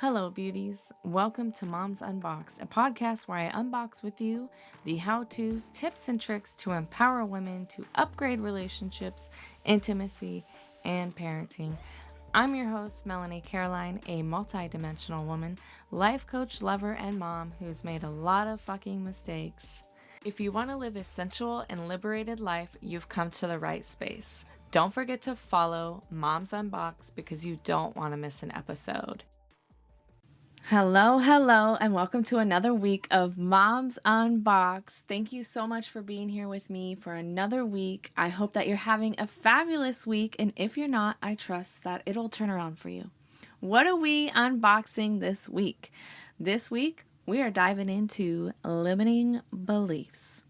Hello, beauties. Welcome to Moms Unboxed, a podcast where I unbox with you the how-tos, tips, and tricks to empower women to upgrade relationships, intimacy, and parenting. I'm your host, Melanie Caroline, a multi-dimensional woman, life coach, lover, and mom who's made a lot of fucking mistakes. If you want to live a sensual and liberated life, you've come to the right space. Don't forget to follow Moms Unboxed because you don't want to miss an episode. Hello, and welcome to another week of Moms Unboxed. Thank you so much for being here with me for another week. I hope that you're having a fabulous week, and if you're not, I trust that it'll turn around for you. What are we unboxing this week? This week, we are diving into limiting beliefs.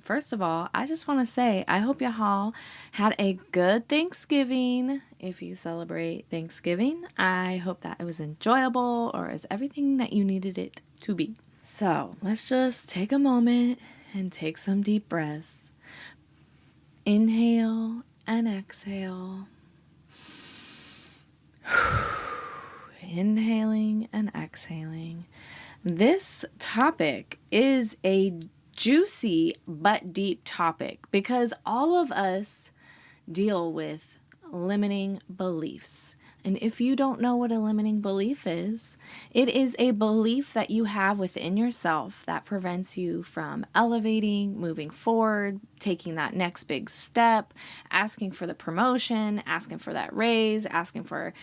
First of all, I just want to say I hope y'all had a good Thanksgiving. If you celebrate Thanksgiving, I hope that it was enjoyable or is everything that you needed it to be. So let's just take a moment and take some deep breaths. Inhale and exhale. Inhaling and exhaling. This topic is a juicy but deep topic because all of us deal with limiting beliefs. And if you don't know what a limiting belief is, it is a belief that you have within yourself that prevents you from elevating, moving forward, taking that next big step, asking for the promotion, asking for that raise, asking for,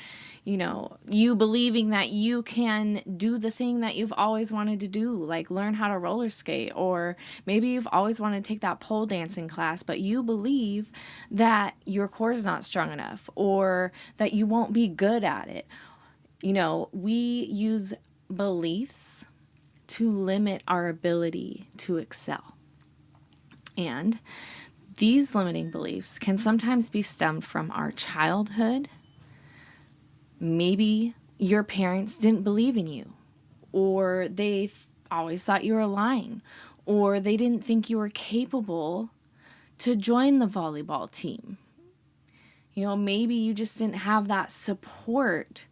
you believing that you can do the thing that you've always wanted to do, like learn how to roller skate, or maybe you've always wanted to take that pole dancing class, but you believe that your core is not strong enough or that you won't be good at it. We use beliefs to limit our ability to excel. And these limiting beliefs can sometimes be stemmed from our childhood. Maybe your parents didn't believe in you, or they always thought you were lying, or they didn't think you were capable to join the volleyball team. Maybe you just didn't have that support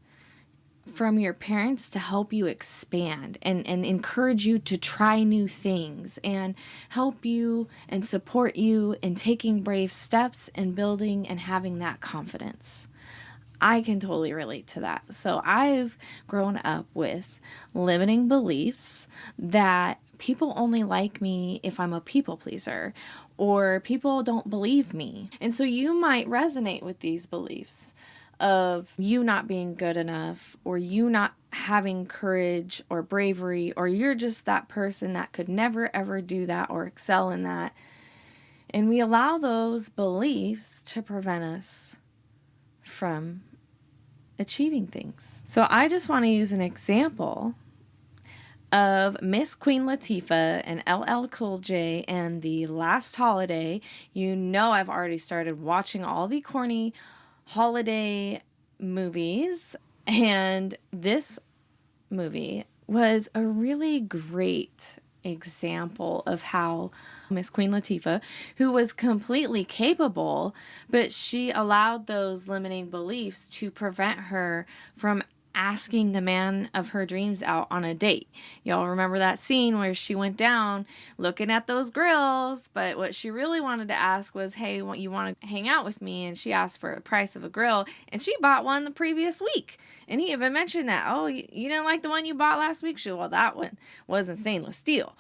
from your parents to help you expand and encourage you to try new things and help you and support you in taking brave steps and building and having that confidence. I can totally relate to that. So I've grown up with limiting beliefs that people only like me if I'm a people pleaser, or people don't believe me. And so you might resonate with these beliefs of you not being good enough, or you not having courage or bravery, or you're just that person that could never ever do that or excel in that. And we allow those beliefs to prevent us from achieving things. So I just want to use an example of Miss Queen Latifah and LL Cool J and The Last Holiday. I've already started watching all the corny holiday movies, and this movie was a really great example of how Miss Queen Latifah, who was completely capable, but she allowed those limiting beliefs to prevent her from asking the man of her dreams out on a date. Y'all remember that scene where she went down looking at those grills, but what she really wanted to ask was, hey, you want to hang out with me? And she asked for the price of a grill, and she bought one the previous week. And he even mentioned that, oh, you didn't like the one you bought last week? Well, that one wasn't stainless steel.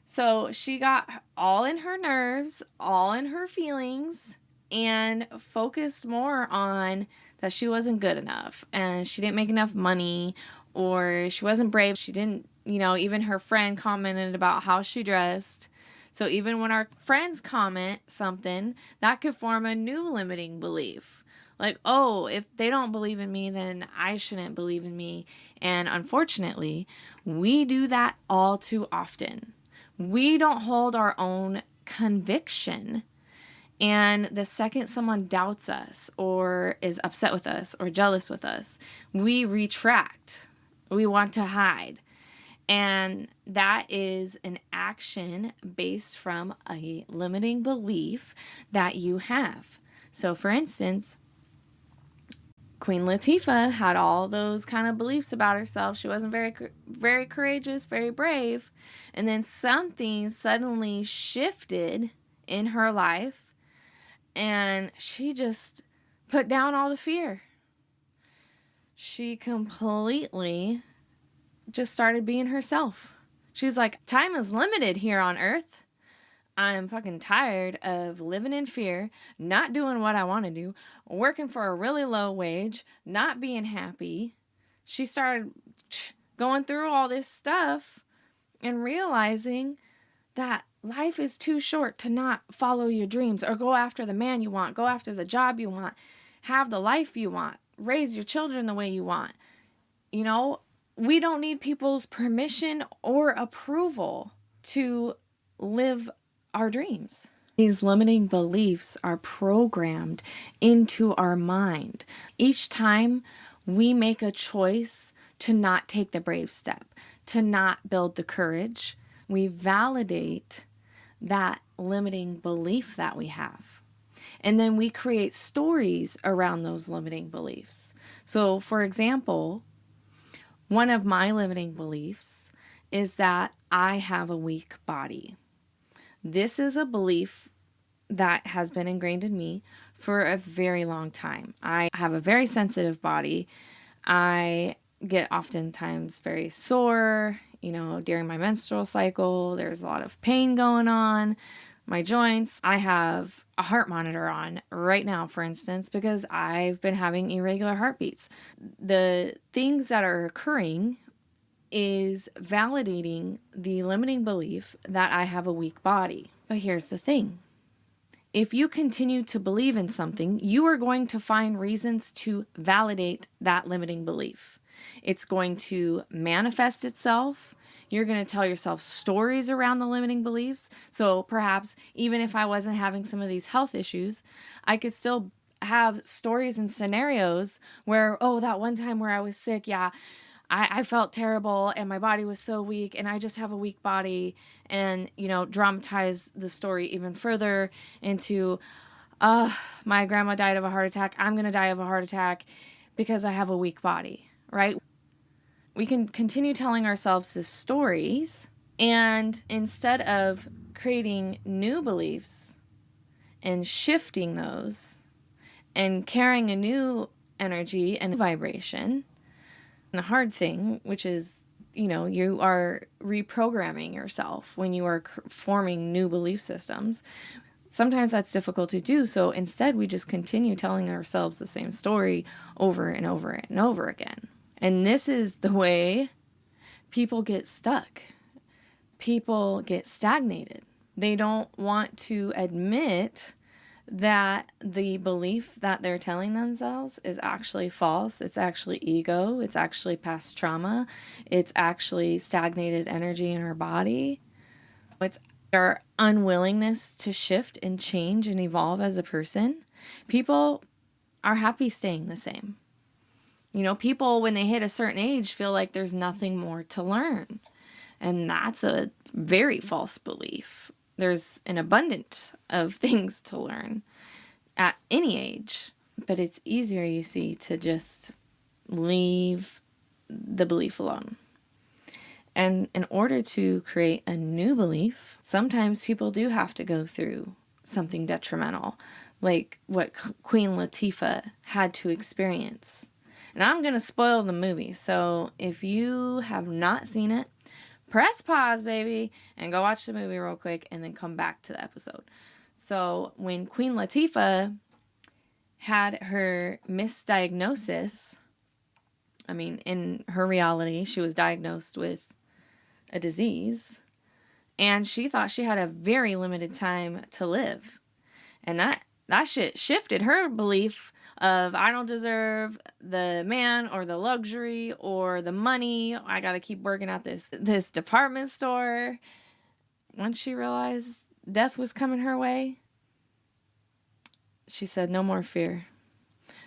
So she got all in her nerves, all in her feelings, and focused more on that she wasn't good enough and she didn't make enough money, or she wasn't brave. She didn't, even her friend commented about how she dressed. So even when our friends comment something, that could form a new limiting belief. Like, oh, if they don't believe in me, then I shouldn't believe in me. And unfortunately, we do that all too often. We don't hold our own conviction. And the second someone doubts us or is upset with us or jealous with us, we retract. We want to hide. And that is an action based from a limiting belief that you have. So for instance, Queen Latifah had all those kind of beliefs about herself. She wasn't very courageous, very brave. And then something suddenly shifted in her life, and she just put down all the fear. She completely just started being herself. She's like, time is limited here on earth. I'm fucking tired of living in fear, not doing what I want to do, working for a really low wage, not being happy. She started going through all this stuff and realizing that life is too short to not follow your dreams or go after the man you want, go after the job you want, have the life you want, raise your children the way you want. You know, we don't need people's permission or approval to live our dreams. These limiting beliefs are programmed into our mind. Each time we make a choice to not take the brave step, to not build the courage, we validate that limiting belief that we have. And then we create stories around those limiting beliefs. So, for example, one of my limiting beliefs is that I have a weak body. This is a belief that has been ingrained in me for a very long time. I have a very sensitive body. I get oftentimes very sore, during my menstrual cycle. There's a lot of pain going on. My joints. I have a heart monitor on right now, for instance, because I've been having irregular heartbeats. The things that are occurring is validating the limiting belief that I have a weak body. But here's the thing. If you continue to believe in something, you are going to find reasons to validate that limiting belief. It's going to manifest itself. You're going to tell yourself stories around the limiting beliefs. So perhaps even if I wasn't having some of these health issues, I could still have stories and scenarios where, that one time where I was sick, I felt terrible and my body was so weak and I just have a weak body, and, dramatize the story even further into, my grandma died of a heart attack. I'm going to die of a heart attack because I have a weak body, right? We can continue telling ourselves these stories, and instead of creating new beliefs and shifting those and carrying a new energy and vibration, the hard thing, which is, you are reprogramming yourself when you are forming new belief systems. Sometimes that's difficult to do. So instead, we just continue telling ourselves the same story over and over and over again. And this is the way people get stuck. People get stagnated. They don't want to admit that the belief that they're telling themselves is actually false. It's actually ego. It's actually past trauma. It's actually stagnated energy in our body. It's our unwillingness to shift and change and evolve as a person. People are happy staying the same. People, when they hit a certain age, feel like there's nothing more to learn. And that's a very false belief. There's an abundance of things to learn at any age, but it's easier, you see, to just leave the belief alone. And in order to create a new belief, sometimes people do have to go through something detrimental, like what Queen Latifah had to experience. And I'm going to spoil the movie, so if you have not seen it, press pause, baby, and go watch the movie real quick and then come back to the episode. So when Queen Latifah had her misdiagnosis, in her reality, she was diagnosed with a disease, and she thought she had a very limited time to live. And that shit shifted her belief of, I don't deserve the man or the luxury or the money. I got to keep working at this department store. Once she realized death was coming her way, she said, no more fear.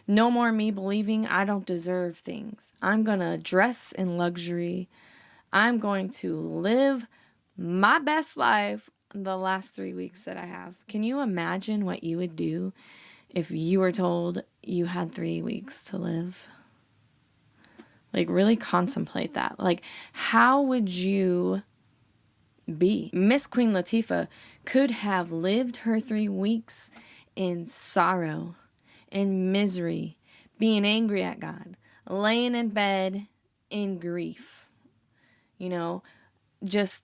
No more me believing I don't deserve things. I'm going to dress in luxury. I'm going to live my best life the last 3 weeks that I have. Can you imagine what you would do if you were told you had 3 weeks to live? Like, really contemplate that. Like, how would you be? Miss Queen Latifah could have lived her 3 weeks in sorrow, in misery, being angry at God, laying in bed in grief, just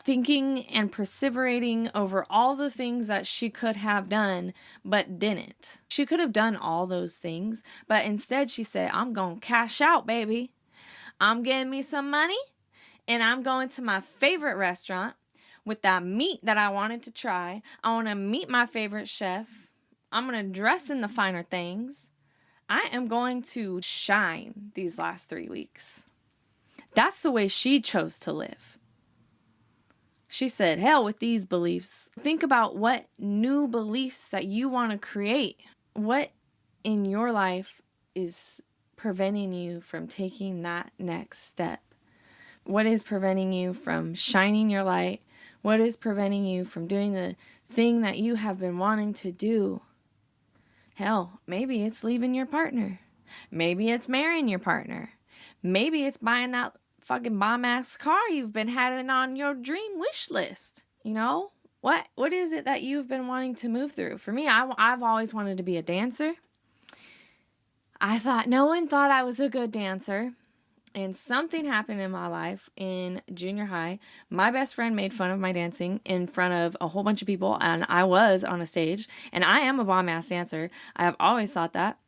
thinking and perseverating over all the things that she could have done, but didn't. She could have done all those things, but instead she said, I'm going to cash out, baby. I'm getting me some money, and I'm going to my favorite restaurant with that meat that I wanted to try. I want to meet my favorite chef. I'm going to dress in the finer things. I am going to shine these last 3 weeks. That's the way she chose to live. She said, hell with these beliefs. Think about what new beliefs that you want to create. What in your life is preventing you from taking that next step? What is preventing you from shining your light? What is preventing you from doing the thing that you have been wanting to do? Hell, maybe it's leaving your partner. Maybe it's marrying your partner. Maybe it's buying that fucking bomb-ass car you've been having on your dream wish list. What is it that you've been wanting to move through? For me, I've always wanted to be a dancer. I thought no one thought I was a good dancer. And something happened in my life in junior high. My best friend made fun of my dancing in front of a whole bunch of people, and I was on a stage, and I am a bomb-ass dancer. I have always thought that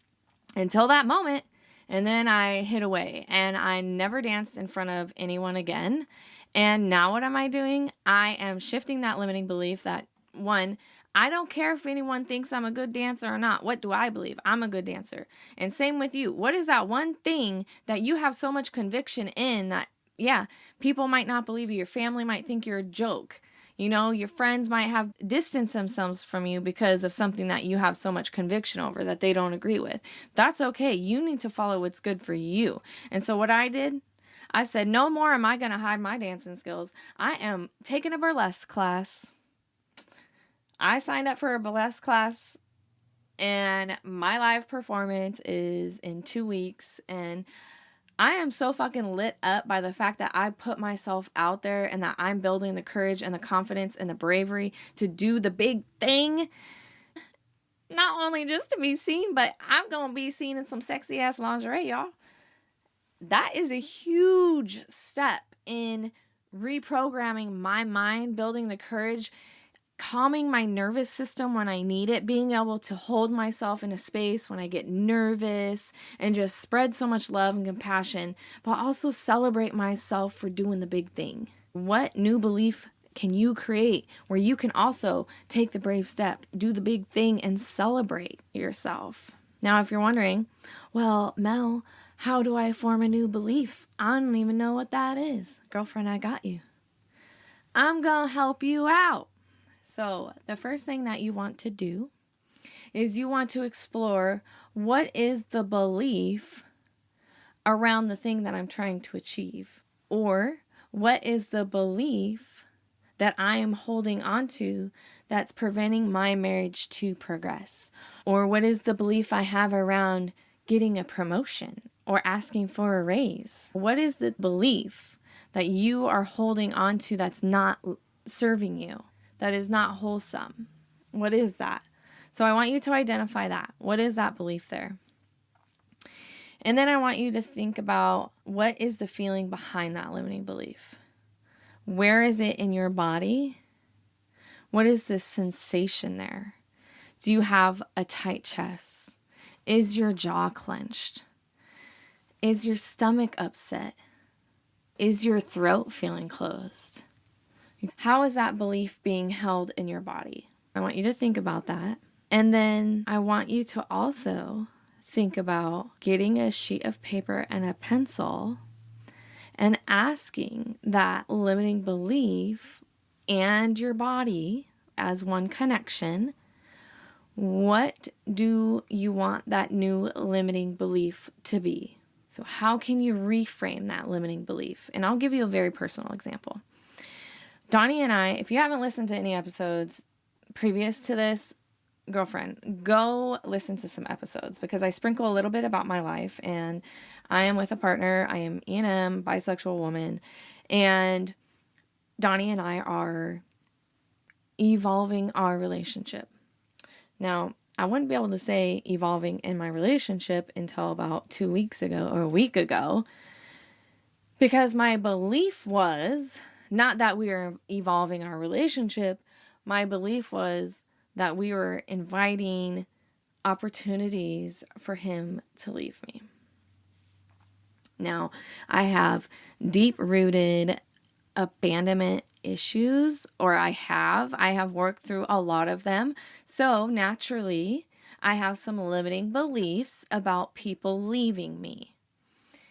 until that moment, and then I hid away, and I never danced in front of anyone again. And now what am I doing? I am shifting that limiting belief that, one, I don't care if anyone thinks I'm a good dancer or not. What do I believe? I'm a good dancer. And same with you. What is that one thing that you have so much conviction in that, people might not believe you. Your family might think you're a joke. Your friends might have distanced themselves from you because of something that you have so much conviction over that they don't agree with. That's okay. You need to follow what's good for you. And so what I did, I said, no more am I going to hide my dancing skills. I am taking a burlesque class. I signed up for a burlesque class, and my live performance is in 2 weeks, and I am so fucking lit up by the fact that I put myself out there and that I'm building the courage and the confidence and the bravery to do the big thing. Not only just to be seen, but I'm going to be seen in some sexy ass lingerie, y'all. That is a huge step in reprogramming my mind, building the courage, calming my nervous system when I need it, being able to hold myself in a space when I get nervous, and just spread so much love and compassion, but also celebrate myself for doing the big thing. What new belief can you create where you can also take the brave step, do the big thing, and celebrate yourself? Now, if you're wondering, well, Mel, how do I form a new belief? I don't even know what that is. Girlfriend, I got you. I'm gonna help you out. So the first thing that you want to do is you want to explore what is the belief around the thing that I'm trying to achieve, or what is the belief that I am holding on to that's preventing my marriage to progress, or what is the belief I have around getting a promotion or asking for a raise. What is the belief that you are holding on to that's not serving you? That is not wholesome. What is that? So I want you to identify that. What is that belief there? And then I want you to think about what is the feeling behind that limiting belief. Where is it in your body? What is the sensation there? Do you have a tight chest? Is your jaw clenched? Is your stomach upset? Is your throat feeling closed? How is that belief being held in your body? I want you to think about that. And then I want you to also think about getting a sheet of paper and a pencil and asking that limiting belief and your body as one connection, what do you want that new limiting belief to be? So how can you reframe that limiting belief? And I'll give you a very personal example. Donnie and I, if you haven't listened to any episodes previous to this, girlfriend, go listen to some episodes because I sprinkle a little bit about my life, and I am with a partner. I am E&M, bisexual woman, and Donnie and I are evolving our relationship. Now, I wouldn't be able to say evolving in my relationship until about 2 weeks ago or a week ago, because my belief was not that we were evolving our relationship. My belief was that we were inviting opportunities for him to leave me. Now, I have deep-rooted abandonment issues, or I have worked through a lot of them. So naturally, I have some limiting beliefs about people leaving me.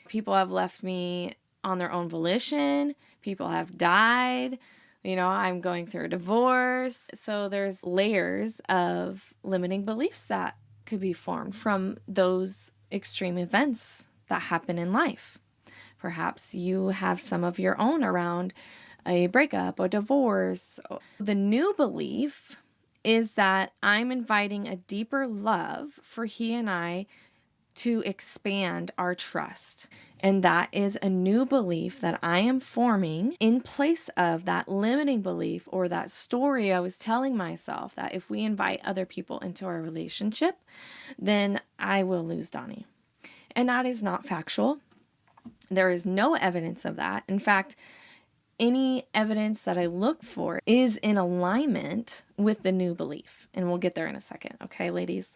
People have left me on their own volition. People have died. I'm going through a divorce. So there's layers of limiting beliefs that could be formed from those extreme events that happen in life. Perhaps you have some of your own around a breakup, a divorce. The new belief is that I'm inviting a deeper love for he and I to expand our trust. And that is a new belief that I am forming in place of that limiting belief or that story I was telling myself that if we invite other people into our relationship, then I will lose Donnie. And that is not factual. There is no evidence of that. In fact, any evidence that I look for is in alignment with the new belief. And we'll get there in a second. Okay, ladies?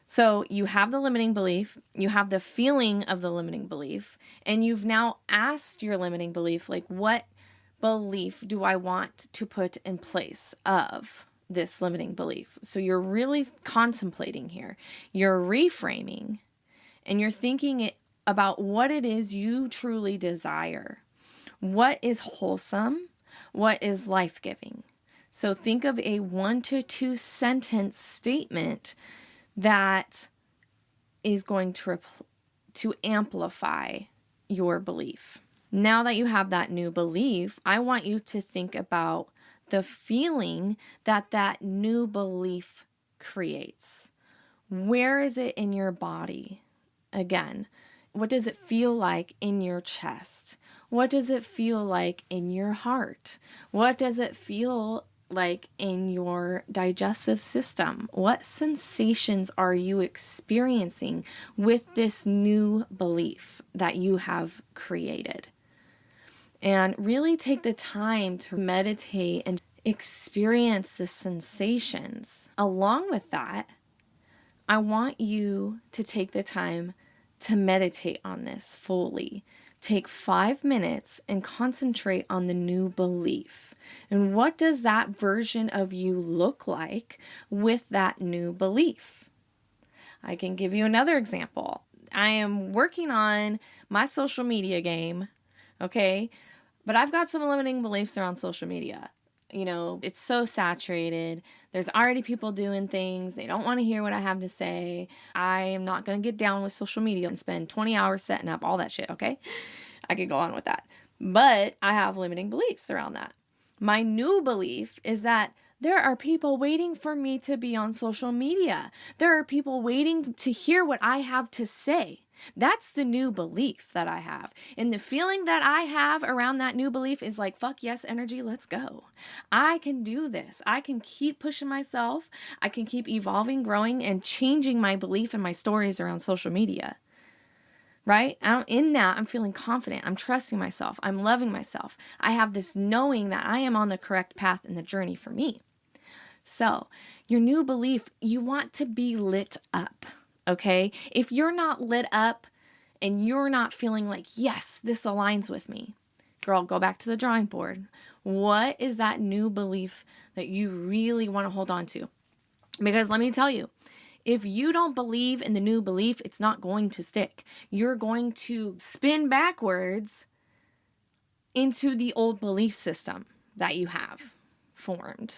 So you have the limiting belief, you have the feeling of the limiting belief, and you've now asked your limiting belief, like, what belief do I want to put in place of this limiting belief? So you're really contemplating here. You're reframing, and you're thinking about what it is you truly desire. What is wholesome? What is life-giving? So think of a 1 to 2 sentence statement that is going to amplify your belief. Now that you have that new belief, I want you to think about the feeling that that new belief creates. Where is it in your body? Again, what does it feel like in your chest? What does it feel like in your heart? What does it feel like in your digestive system? What sensations are you experiencing with this new belief that you have created? And really take the time to meditate and experience the sensations. Along with that, I want you to take the time to meditate on this fully. Take 5 minutes and concentrate on the new belief. And what does that version of you look like with that new belief? I can give you another example. I am working on my social media game, okay? But I've got some limiting beliefs around social media. It's so saturated. There's already people doing things. They don't want to hear what I have to say. I am not going to get down with social media and spend 20 hours setting up all that shit, okay? I could go on with that. But I have limiting beliefs around that. My new belief is that there are people waiting for me to be on social media. There are people waiting to hear what I have to say. That's the new belief that I have. And the feeling that I have around that new belief is like, fuck yes, energy, let's go. I can do this. I can keep pushing myself. I can keep evolving, growing, and changing my belief and my stories around social media. Right? In that, I'm feeling confident. I'm trusting myself. I'm loving myself. I have this knowing that I am on the correct path in the journey for me. So, your new belief, you want to be lit up, okay? If you're not lit up and you're not feeling like, yes, this aligns with me, girl, go back to the drawing board. What is that new belief that you really want to hold on to? Because let me tell you, if you don't believe in the new belief, it's not going to stick. You're going to spin backwards into the old belief system that you have formed,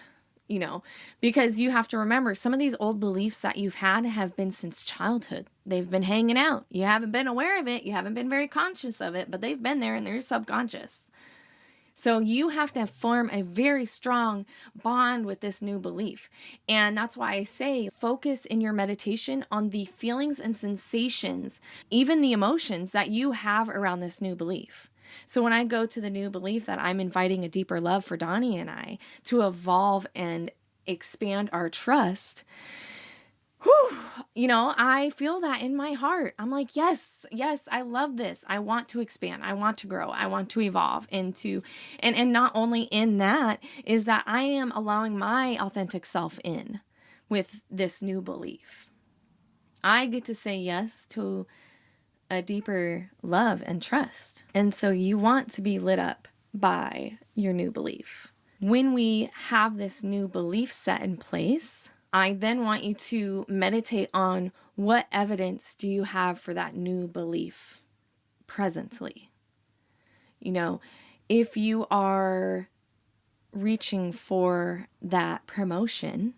because you have to remember some of these old beliefs that you've had have been since childhood. They've been hanging out. You haven't been aware of it. You haven't been very conscious of it, but they've been there and they're subconscious. So you have to form a very strong bond with this new belief. And that's why I say focus in your meditation on the feelings and sensations, even the emotions that you have around this new belief. So when I go to the new belief that I'm inviting a deeper love for Donnie and I to evolve and expand our trust, I feel that in my heart. I'm like, yes, I love this. I want to expand. I want to grow. I want to evolve into, and not only in that is that I am allowing my authentic self in with this new belief. I get to say yes to a deeper love and trust. And so you want to be lit up by your new belief. When we have this new belief set in place, I then want you to meditate on what evidence do you have for that new belief presently. If you are reaching for that promotion,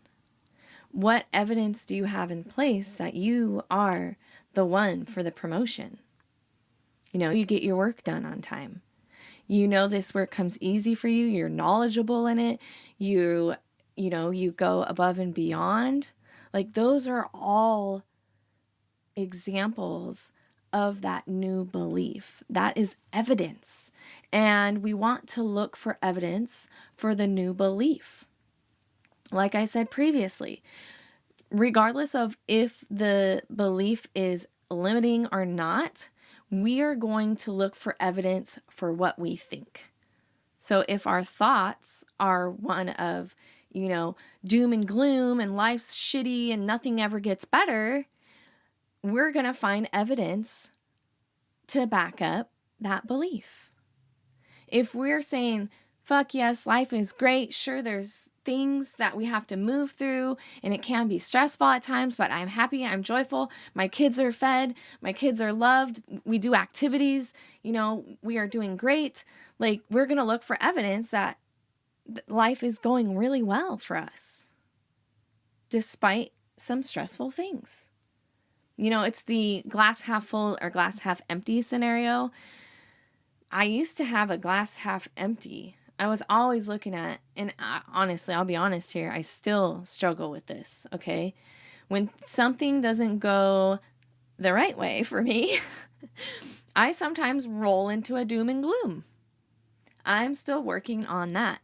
what evidence do you have in place that you are the one for the promotion? You get your work done on time. This work comes easy for you. You're knowledgeable in it. You go above and beyond. Like, those are all examples of that new belief. That is evidence. And we want to look for evidence for the new belief. Like I said previously, regardless of if the belief is limiting or not, we are going to look for evidence for what we think. So if our thoughts are one of, doom and gloom and life's shitty and nothing ever gets better, we're going to find evidence to back up that belief. If we're saying, fuck yes, life is great, sure, there's things that we have to move through and it can be stressful at times, but I'm happy, I'm joyful, my kids are fed, my kids are loved, we do activities, we are doing great. Like, we're going to look for evidence that life is going really well for us, despite some stressful things. It's the glass half full or glass half empty scenario. I used to have a glass half empty. I was always looking at, and honestly, I'll be honest here, I still struggle with this, okay? When something doesn't go the right way for me, I sometimes roll into a doom and gloom. I'm still working on that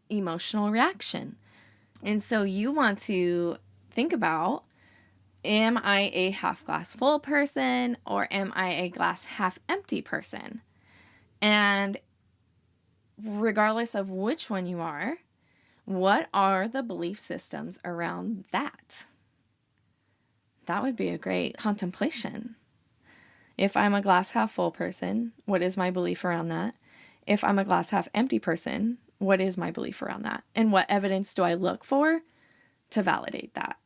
emotional reaction. And so you want to think about, am I a half glass full person or am I a glass half empty person? And regardless of which one you are, what are the belief systems around that? That would be a great contemplation. If I'm a glass half full person, what is my belief around that? If I'm a glass half empty person, what is my belief around that? And what evidence do I look for to validate that?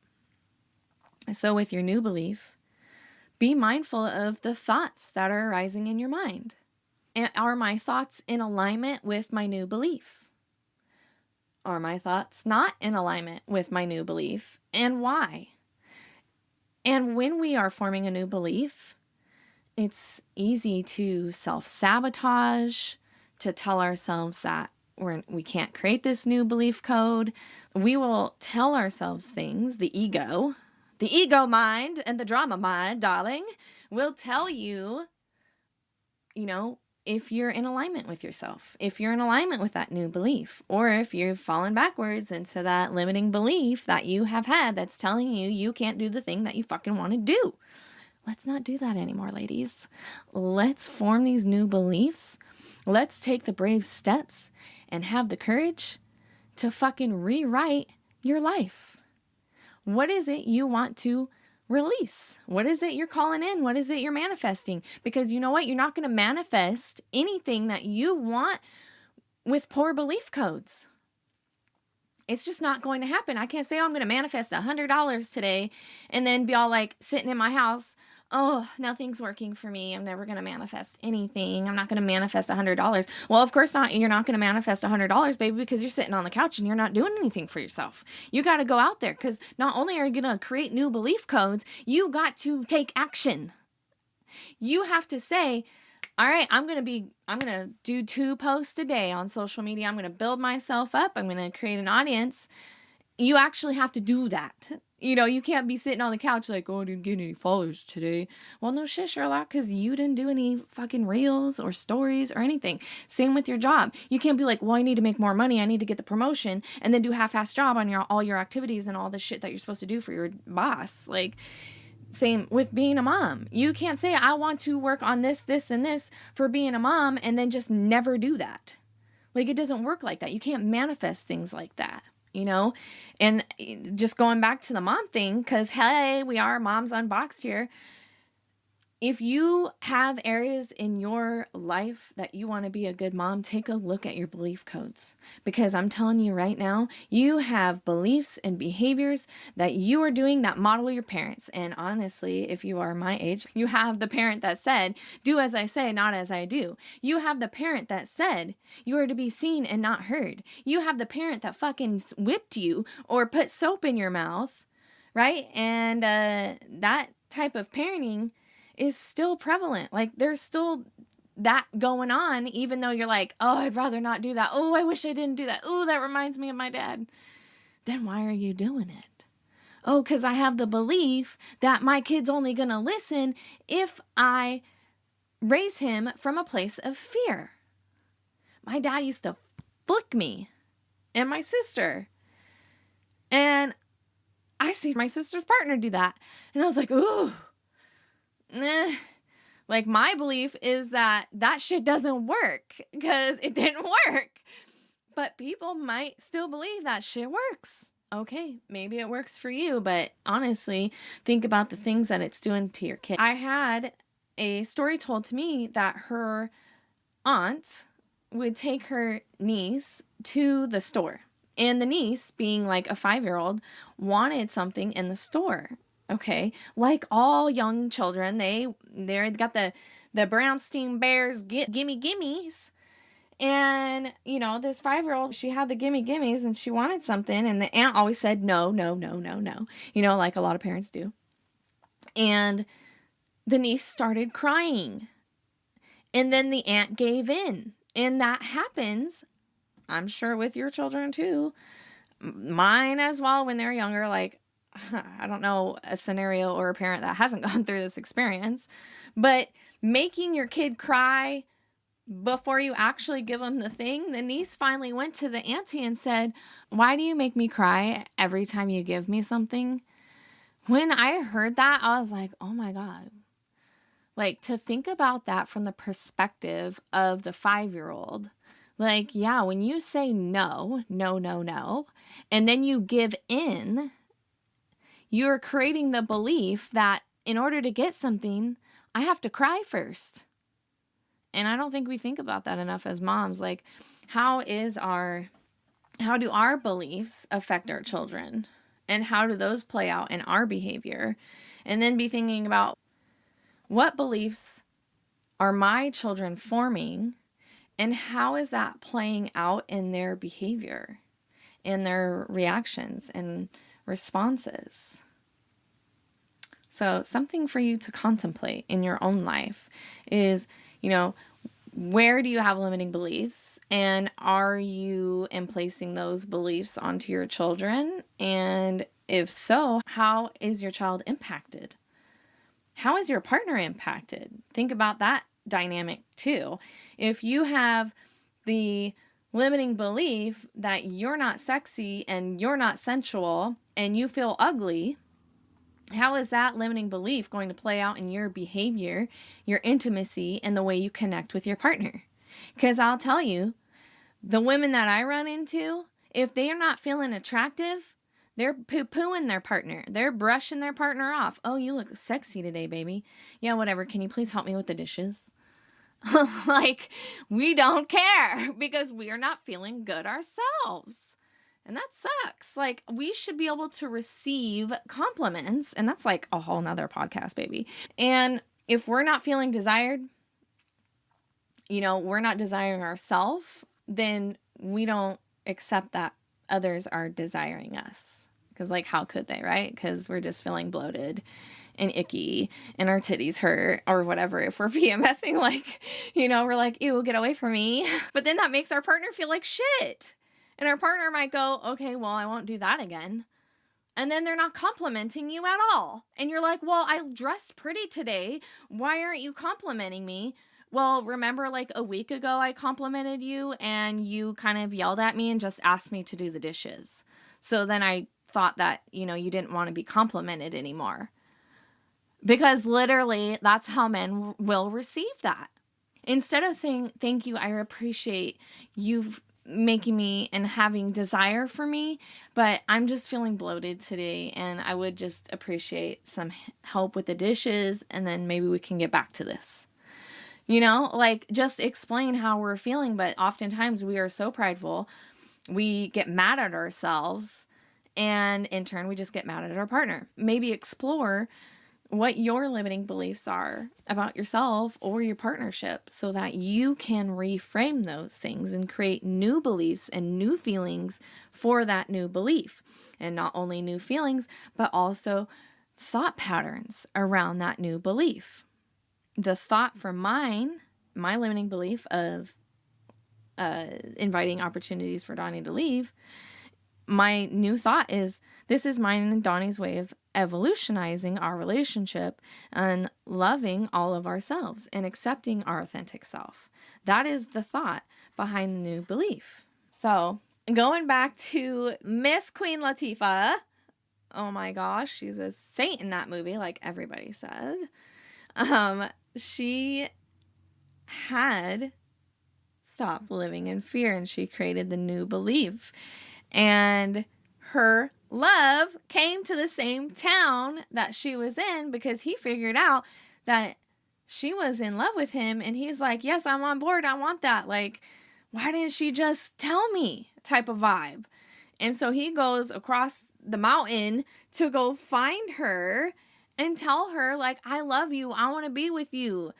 So with your new belief, be mindful of the thoughts that are arising in your mind. And are my thoughts in alignment with my new belief? Are my thoughts not in alignment with my new belief? And why? And when we are forming a new belief, it's easy to self-sabotage, to tell ourselves that we can't create this new belief code. We will tell ourselves things, the ego mind and the drama mind, darling, will tell you, if you're in alignment with yourself, if you're in alignment with that new belief, or if you've fallen backwards into that limiting belief that you have had that's telling you can't do the thing that you fucking want to do. Let's not do that anymore, ladies. Let's form these new beliefs. Let's take the brave steps and have the courage to fucking rewrite your life. What is it you want to release? What is it you're calling in? What is it you're manifesting? Because you know what? You're not going to manifest anything that you want with poor belief codes. It's just not going to happen. I can't say, I'm going to manifest $100 today and then be all like sitting in my house, oh, nothing's working for me. I'm never going to manifest anything. I'm not going to manifest $100. Well, of course not. You're not going to manifest $100, baby, because you're sitting on the couch and you're not doing anything for yourself. You got to go out there, because not only are you going to create new belief codes, you got to take action. You have to say, all right, I'm going to do 2 posts a day on social media. I'm going to build myself up. I'm going to create an audience. You actually have to do that. You can't be sitting on the couch like, oh, I didn't get any followers today. Well, no shit, Sherlock, because you didn't do any fucking reels or stories or anything. Same with your job. You can't be like, well, I need to make more money. I need to get the promotion, and then do half-ass job on all your activities and all the shit that you're supposed to do for your boss. Like, same with being a mom. You can't say, I want to work on this, this, and this for being a mom, and then just never do that. Like, it doesn't work like that. You can't manifest things like that. And just going back to the mom thing, because, hey, we are Moms Unboxed here. If you have areas in your life that you want to be a good mom, take a look at your belief codes. Because I'm telling you right now, you have beliefs and behaviors that you are doing that model your parents. And honestly, if you are my age, you have the parent that said, do as I say, not as I do. You have the parent that said you are to be seen and not heard. You have the parent that fucking whipped you or put soap in your mouth, right? And that type of parenting is still prevalent. Like, there's still that going on, even though you're like, oh, I'd rather not do that. Oh, I wish I didn't do that. Oh, that reminds me of my dad. Then why are you doing it? Oh, because I have the belief that my kid's only going to listen if I raise him from a place of fear. My dad used to flick me and my sister. And I see my sister's partner do that. And I was like, ooh. Like, my belief is that shit doesn't work because it didn't work. But people might still believe that shit works. Okay, maybe it works for you, but honestly, think about the things that it's doing to your kid. I had a story told to me that her aunt would take her niece to the store. And the niece, being like a 5-year-old, wanted something in the store. Okay, like all young children, they got the Brownstein Bears gimme gimmies, and this 5-year-old, she had the gimme gimmies and she wanted something, and the aunt always said no, no, no, no, no, like a lot of parents do. And the niece started crying, and then the aunt gave in, and that happens, I'm sure, with your children too, mine as well, when they're younger. Like, I don't know a scenario or a parent that hasn't gone through this experience, but making your kid cry before you actually give them the thing. The niece finally went to the auntie and said, why do you make me cry every time you give me something? When I heard that, I was like, oh my God. Like, to think about that from the perspective of the 5-year-old, like, yeah, when you say no, no, no, no, and then you give in, you're creating the belief that in order to get something, I have to cry first. And I don't think we think about that enough as moms. Like, how do our beliefs affect our children? And how do those play out in our behavior? And then be thinking about, what beliefs are my children forming? And how is that playing out in their behavior, in their reactions and responses? So something for you to contemplate in your own life is, where do you have limiting beliefs? And are you emplacing those beliefs onto your children? And if so, how is your child impacted? How is your partner impacted? Think about that dynamic too. If you have the limiting belief that you're not sexy and you're not sensual and you feel ugly, how is that limiting belief going to play out in your behavior, your intimacy, and the way you connect with your partner? Because I'll tell you, the women that I run into, if they are not feeling attractive, they're poo-pooing their partner. They're brushing their partner off. Oh, you look sexy today, baby. Yeah, whatever. Can you please help me with the dishes? Like, we don't care because we are not feeling good ourselves. And that sucks. Like, we should be able to receive compliments. And that's like a whole nother podcast, baby. And if we're not feeling desired, we're not desiring ourselves, then we don't accept that others are desiring us. Because, like, how could they, right? Because we're just feeling bloated and icky and our titties hurt or whatever. If we're PMSing, like, we're like, ew, get away from me. But then that makes our partner feel like shit. And our partner might go, okay, well, I won't do that again. And then they're not complimenting you at all. And you're like, well, I dressed pretty today. Why aren't you complimenting me? Well, remember like a week ago I complimented you and you kind of yelled at me and just asked me to do the dishes. So then I thought that, you didn't want to be complimented anymore. Because literally that's how men will receive that. Instead of saying, thank you, I appreciate you making me and having desire for me, but I'm just feeling bloated today and I would just appreciate some help with the dishes and then maybe we can get back to this. Like just explain how we're feeling, but oftentimes we are so prideful, we get mad at ourselves and in turn we just get mad at our partner. Maybe explore what your limiting beliefs are about yourself or your partnership so that you can reframe those things and create new beliefs and new feelings for that new belief. And not only new feelings, but also thought patterns around that new belief. The thought for my limiting belief of inviting opportunities for Donnie to leave, my new thought is, this is mine and Donnie's way of evolutionizing our relationship and loving all of ourselves and accepting our authentic self. That is the thought behind the new belief. So going back to Miss Queen Latifah, oh my gosh, she's a saint in that movie, like everybody said. She had stopped living in fear and she created the new belief. And her love came to the same town that she was in because he figured out that she was in love with him. And he's like, yes, I'm on board. I want that. Like, why didn't she just tell me type of vibe? And so he goes across the mountain to go find her and tell her, like, I love you. I want to be with you,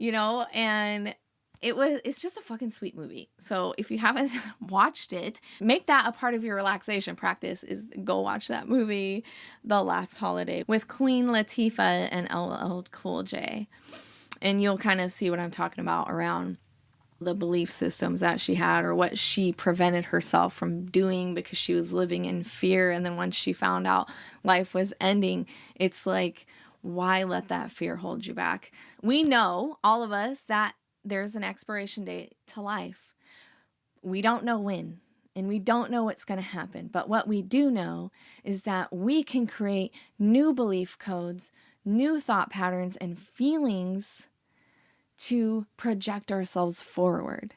and it's just a fucking sweet movie. So if you haven't watched it, make that a part of your relaxation practice is go watch that movie, The Last Holiday, with Queen Latifah and LL Cool J. And you'll kind of see what I'm talking about around the belief systems that she had or what she prevented herself from doing because she was living in fear. And then once she found out life was ending, it's like, why let that fear hold you back? We know, all of us, that there's an expiration date to life. We don't know when, and we don't know what's going to happen. But what we do know is that we can create new belief codes, new thought patterns, and feelings to project ourselves forward,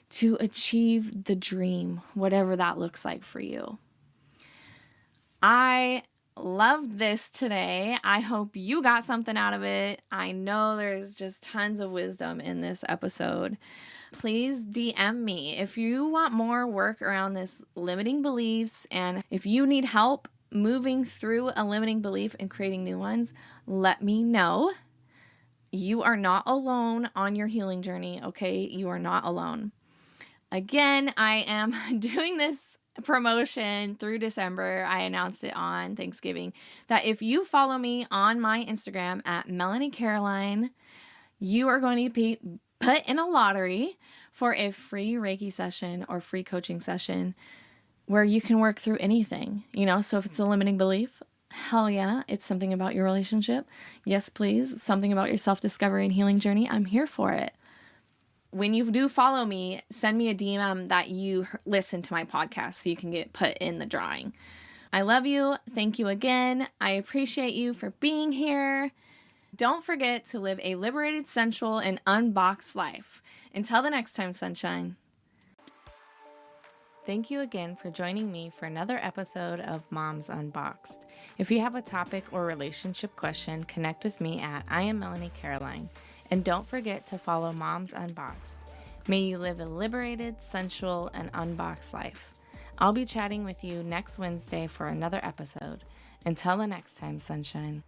to achieve the dream, whatever that looks like for you. I loved this today. I hope you got something out of it. I know there's just tons of wisdom in this episode. Please DM me if you want more work around this limiting beliefs, and if you need help moving through a limiting belief and creating new ones, let me know. You are not alone on your healing journey, okay? You are not alone. Again, I am doing this promotion through December. I announced it on Thanksgiving that if you follow me on my Instagram at Melanie Caroline, you are going to be put in a lottery for a free Reiki session or free coaching session where you can work through anything, so if it's a limiting belief, hell yeah, it's something about your relationship. Yes, please. Something about your self-discovery and healing journey. I'm here for it. When you do follow me, send me a DM that you listen to my podcast so you can get put in the drawing. I love you. Thank you again. I appreciate you for being here. Don't forget to live a liberated, sensual, and unboxed life. Until the next time, sunshine. Thank you again for joining me for another episode of Moms Unboxed. If you have a topic or relationship question, connect with me at I am Melanie Caroline. And don't forget to follow Moms Unboxed. May you live a liberated, sensual, and unboxed life. I'll be chatting with you next Wednesday for another episode. Until the next time, sunshine.